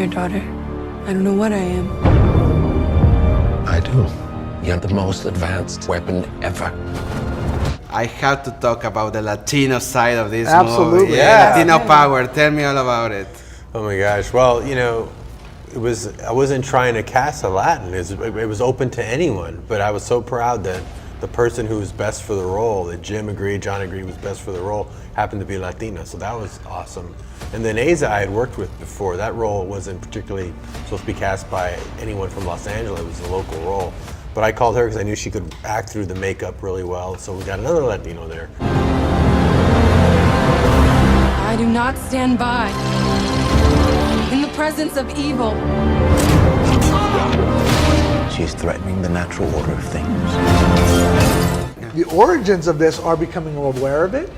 your daughter. I don't know what I am. I do. You're the most advanced weapon ever. I have to talk about the Latino side of this Absolutely. movie. Yeah. Latino power. Tell me all about it. Oh my gosh. Well, you know, I wasn't trying to cast a Latin. It was open to anyone, but I was so proud that the person who was best for the role, that John agreed was best for the role, happened to be Latina. So that was awesome. And then Asa I had worked with before. That role wasn't particularly supposed to be cast by anyone from Los Angeles. It was a local role. But I called her because I knew she could act through the makeup really well. So we got another Latino there. I do not stand by in the presence of evil. She's threatening the natural order of things. The origins of this are becoming aware of it.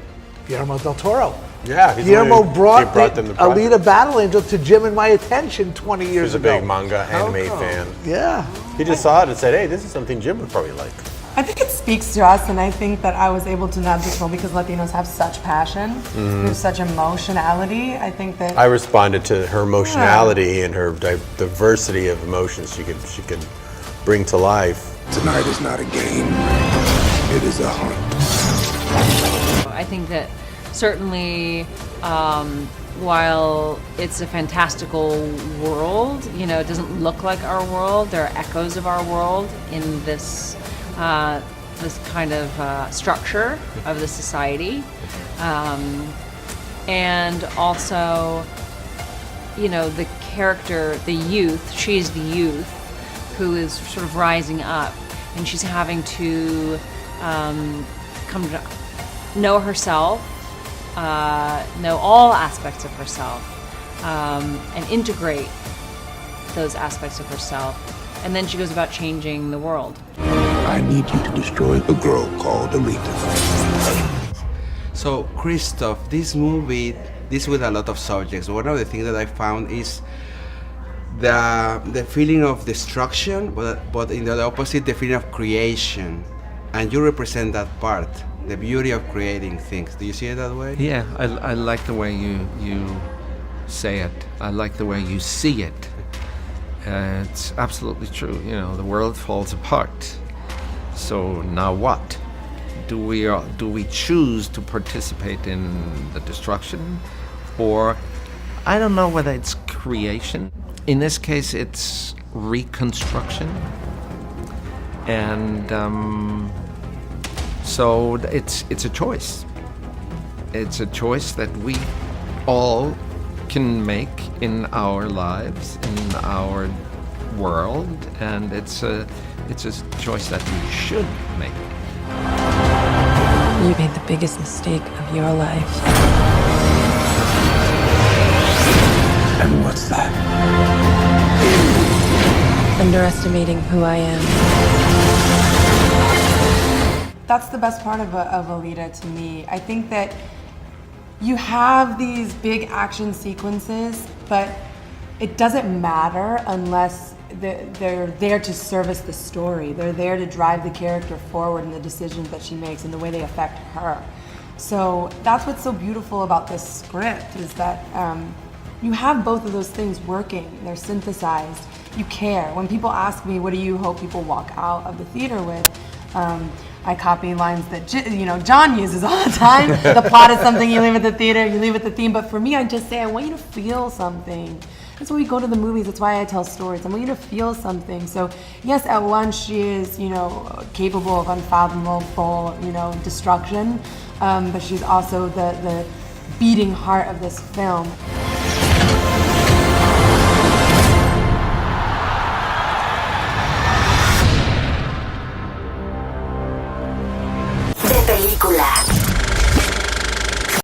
Guillermo del Toro. Yeah, Guillermo brought them the Alita Battle Angel to Jim and my attention 20 years ago. He was a big manga anime fan. Yeah. He just saw it and said, hey, this is something Jim would probably like. I think it speaks to us, and I think that I was able to nab this role because Latinos have such passion, we have such emotionality. I think that I responded to her emotionality and her diversity of emotions she could bring to life. Tonight is not a game, it is a hunt. I think that certainly while it's a fantastical world, you know, it doesn't look like our world. There are echoes of our world in this this kind of structure of the society, and also, you know, the character, the youth. She's the youth who is sort of rising up, and she's having to come to know herself, know all aspects of herself, and integrate those aspects of herself. And then she goes about changing the world. I need you to destroy a girl called Alita. So, Christoph, this movie deals with a lot of subjects. One of the things that I found is the feeling of destruction, but in the opposite, the feeling of creation. And you represent that part, the beauty of creating things. Do you see it that way? Yeah, I like the way you say it. I like the way you see it. It's absolutely true. You know, the world falls apart. So now what? Do we choose to participate in the destruction, or I don't know whether it's creation. In this case, it's reconstruction, and so it's a choice. It's a choice that we all can make in our lives, in our world, and it's a choice that we should make. You made the biggest mistake of your life. And what's that? Underestimating who I am. that's the best part of Alita to me. I think that you have these big action sequences, but it doesn't matter unless they're there to service the story. They're there to drive the character forward and the decisions that she makes and the way they affect her. So that's what's so beautiful about this script, is that you have both of those things working. They're synthesized. You care. When people ask me, what do you hope people walk out of the theater with? I copy lines that John uses all the time. The plot is something you leave at the theater, you leave at the theme. But for me, I just say, I want you to feel something. That's why we go to the movies. That's why I tell stories. I want you to feel something. So yes, at once she is, capable of unfathomable, destruction. But she's also the beating heart of this film.